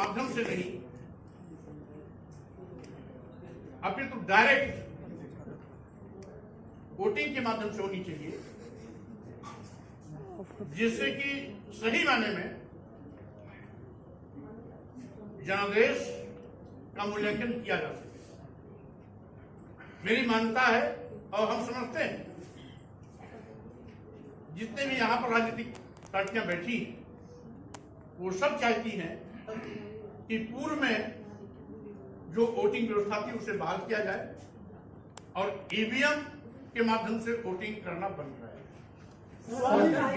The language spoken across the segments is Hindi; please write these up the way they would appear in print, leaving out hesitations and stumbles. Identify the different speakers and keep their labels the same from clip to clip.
Speaker 1: माध्यम से नहीं, अपितु डायरेक्ट वोटिंग के माध्यम से होनी चाहिए, जिससे कि सही मायने में जनादेश का मूल्यांकन किया जा सके। मेरी मान्यता है और हम समझते हैं, जितने भी यहां पर राजनीतिक पार्टियां बैठी वो सब चाहती हैं कि पूर्व में जो वोटिंग व्यवस्था थी उसे बहाल किया जाए और ईवीएम के माध्यम से वोटिंग करना बंद रहे।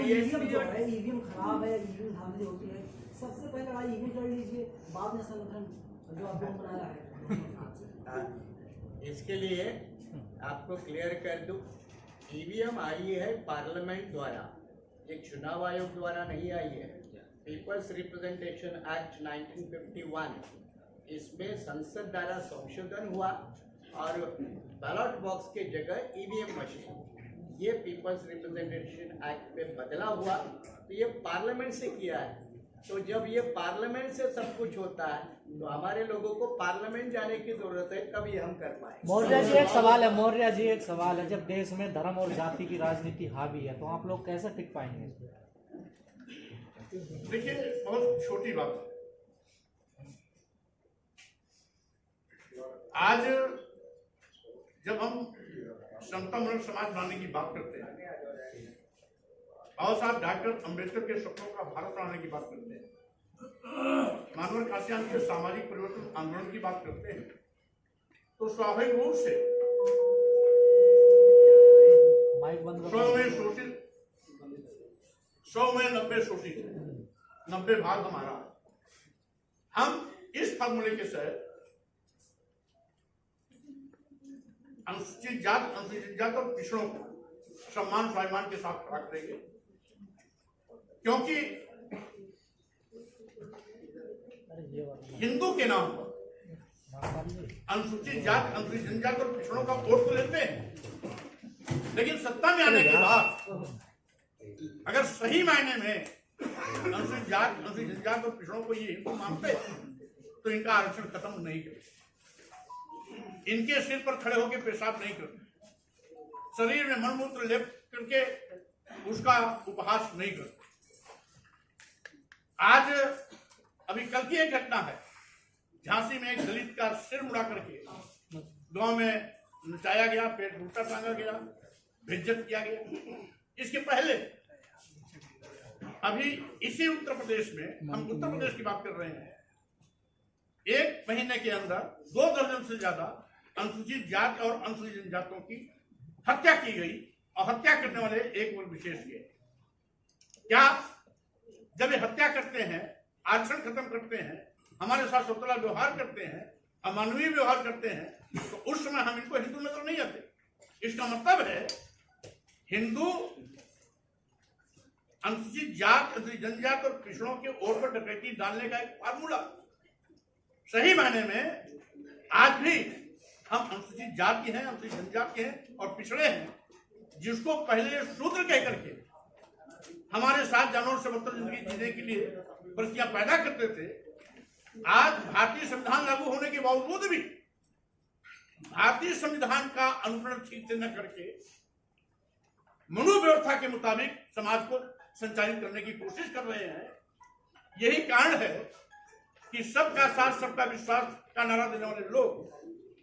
Speaker 2: ईवीएम खराब है, ईवीएम धांधली होती है। सबसे पहले लड़ाई ईवीएम लड़ लीजिए, बाद में संगठन जो आपने बनाया है।
Speaker 3: इसके लिए आपको क्लियर कर दूं, ईवीएम आई है पार्लियामेंट द्वारा, ये चुनाव आयोग द्वारा नहीं आई है। पीपल्स रिप्रेजेंटेशन एक्ट 1951, इसमें संसद द्वारा संशोधन हुआ और बैलेट बॉक्स के जगह ईवीएम मशीन, ये पीपल्स रिप्रेजेंटेशन एक्ट में बदला हुआ, तो ये पार्लियामेंट से किया है। तो जब ये पार्लियामेंट से सब कुछ होता है तो हमारे लोगों को पार्लियामेंट जाने की जरूरत है, तभी हम कर पाए।
Speaker 4: मौर्य जी एक सवाल है, मौर्य जी एक सवाल है, जब देश में धर्म और जाति की राजनीति हावी है तो आप लोग कैसे टिक पाएंगे इसमें?
Speaker 1: देखिए, बहुत छोटी बात है। आज जब हम समतामूलक समाज बनाने की बात करते हैं और साहब डॉक्टर अंबेडकर के सपनों का भारत बनाने की बात करते हैं, मानव काशियान के सामाजिक परिवर्तन आंदोलन की बात करते हैं, तो स्वाभाविक रूप से 100 में 90 शोषित, 90 भाग हमारा। हम इस फार्मूले के तहत अनुसूचित जात, अनुसूचित जात और पिछड़ों को सम्मान स्वाभिमान के साथ खड़ा करेंगे, क्योंकि हिंदू के नाम पर अनुसूचित जात, अनुसूचित जनजाति और पिछड़ों का वोट तो लेते हैं, लेकिन सत्ता में आने के बाद अगर सही मायने में अनुसूचित जात, अनुसूचित जनजाति और पिछड़ों को ये हिंदू मानते तो इनका आरक्षण खत्म नहीं करते, इनके सिर पर खड़े होकर पेशाब नहीं करते, शरीर में मलमूत्र लेप करके उसका उपहास नहीं करते। आज अभी कल की एक घटना है, झांसी में एक दलित का सिर मुड़ा करके गांव में नचाया गया, पेट उल्टा टांगा गया, बेइज्जत किया गया। इसके पहले अभी इसी उत्तर प्रदेश में, हम उत्तर प्रदेश की बात कर रहे हैं, एक महीने के अंदर 2 दर्जन से ज्यादा अनुसूचित जाति और अनुसूचित जनजातियों की हत्या की गई और हत्या करने वाले एक वर्ग विशेष के। क्या जब ये हत्या करते हैं, आरक्षण खत्म करते हैं, हमारे साथ सौतेला व्यवहार करते हैं, अमानवीय व्यवहार करते हैं, तो उस समय हम इनको हिंदू नजर नहीं आते। इसका मतलब है हिंदू अनुसूचित जात, अनुसूचित जनजाति और पिछड़ों के ओर पर डकैती डालने का एक फार्मूला। सही मायने में आज भी हम अनुसूचित जाति हैं, अनुसूचित जनजाति हैं और पिछड़े हैं, जिसको पहले शूद्र कह करके हमारे साथ जानवरों से बदतर जिंदगी जीने के लिए परिस्थितियां पैदा करते थे। आज भारतीय संविधान लागू होने के बावजूद भी भारतीय संविधान का अनुसरण ठीक से न करके मनोव्यवस्था के मुताबिक समाज को संचालित करने की कोशिश कर रहे हैं। यही कारण है कि सबका साथ सबका विश्वास का नारा देने वाले लोग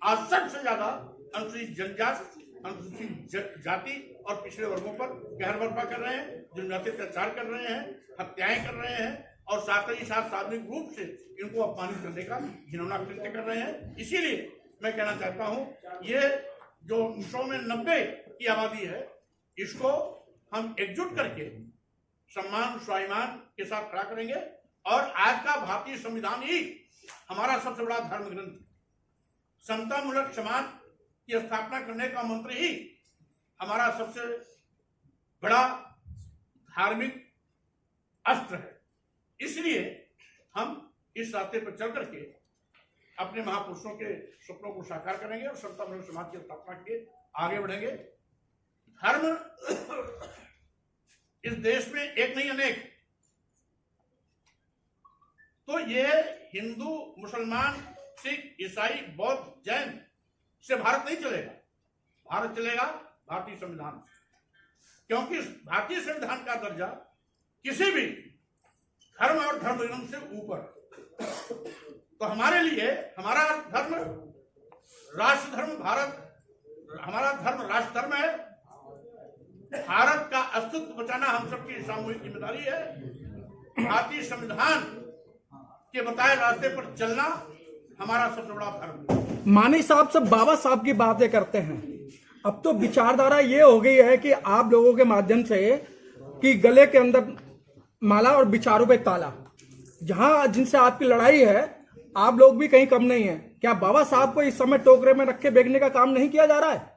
Speaker 1: आज सबसे ज्यादा अनुसूचित जनजाति, अनुसूचित जाति और पिछड़े वर्गों पर कहर बर्पा कर रहे हैं, जनजाति अत्याचार कर रहे हैं, हत्याएं कर रहे हैं और साथ ही साथ सार्वजनिक रूप से इनको अपमानित करने का घिनौना कृत्य कर रहे हैं। इसीलिए मैं कहना चाहता हूं, ये जो 100 में 90 की आबादी है, इसको हम एकजुट करके सम्मान स्वाभिमान के साथ खड़ा करेंगे। और आज का भारतीय संविधान ही हमारा सबसे बड़ा धर्म ग्रंथ, समतामूलक समाज की स्थापना करने का मंत्र ही हमारा सबसे बड़ा धार्मिक अस्त्र है। इसलिए हम इस रास्ते पर चल करके अपने महापुरुषों के सपनों को साकार करेंगे और समतामूलक समाज की स्थापना के आगे बढ़ेंगे। धर्म इस देश में एक नहीं अनेक, तो ये हिंदू, मुसलमान, सिख, ईसाई, बौद्ध, जैन से भारत नहीं चलेगा। भारत चलेगा भारतीय संविधान से, क्योंकि भारतीय संविधान का दर्जा किसी भी धर्म और धर्म नियम से ऊपर है। तो हमारे लिए हमारा धर्म राष्ट्र धर्म भारत, हमारा धर्म राष्ट्र धर्म है। भारत का अस्तित्व बचाना हम सबकी सामूहिक जिम्मेदारी है। भारतीय संविधान के बताए रास्ते पर चलना हमारा सबसे बड़ा धर्म है।
Speaker 5: मानी साहब सब बाबा साहब की बातें करते हैं। अब तो विचारधारा ये हो गई है कि आप लोगों के माध्यम से कि गले के अंदर माला और विचारों पे ताला, जहां जिनसे आपकी लड़ाई है आप लोग भी कहीं कम नहीं है। क्या बाबा साहब को इस समय टोकरे में रख के बेचने का काम नहीं किया जा रहा है?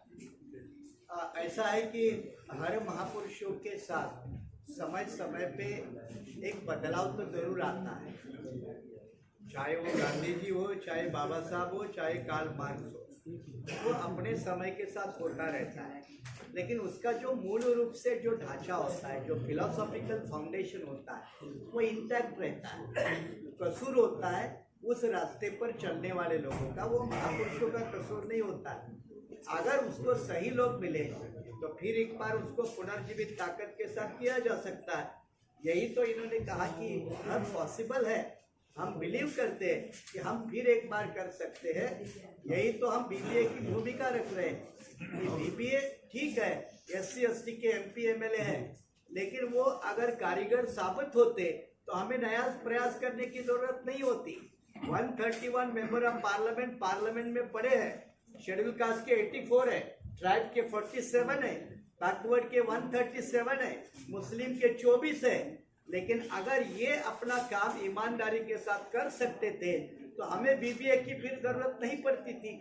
Speaker 3: ऐसा है कि हर महापुरुषों के साथ समय समय पे एक बदलाव तो जरूर आता है, चाहे वो गांधी जी हो, चाहे बाबा साहब हो, चाहे कार्ल मार्क्स हो, वो अपने समय के साथ होता रहता है। लेकिन उसका जो मूल रूप से जो ढांचा होता है, जो फिलोसॉफिकल फाउंडेशन होता है, वो इंटैक्ट रहता है। कसूर होता है उस रास्ते पर चलने वाले लोगों का, वो महापुरुषों का कसूर नहीं होता है। अगर उसको सही लोग मिले तो फिर एक बार उसको पुनर्जीवित ताकत के साथ किया जा सकता है। यही तो इन्होंने कहा कि हर पॉसिबल है, हम बिलीव करते हैं कि हम फिर एक बार कर सकते हैं। यही तो हम बीबीए की भूमिका रख रहे हैं कि बीबीए ठीक है, SC ST के MP MLA हैं, लेकिन वो अगर कारीगर साबित होते तो हमें नया प्रयास करने की जरूरत नहीं होती। 131 मेंबर ऑफ पार्लियामेंट में पड़े हैं। शेड्यूल कास्ट के 84 है, ट्राइब के 47 है, बैकवर्ड के 137 है, मुस्लिम के 24 है। लेकिन अगर ये अपना काम ईमानदारी के साथ कर सकते थे तो हमें बीबीए की फिर जरूरत नहीं पड़ती थी।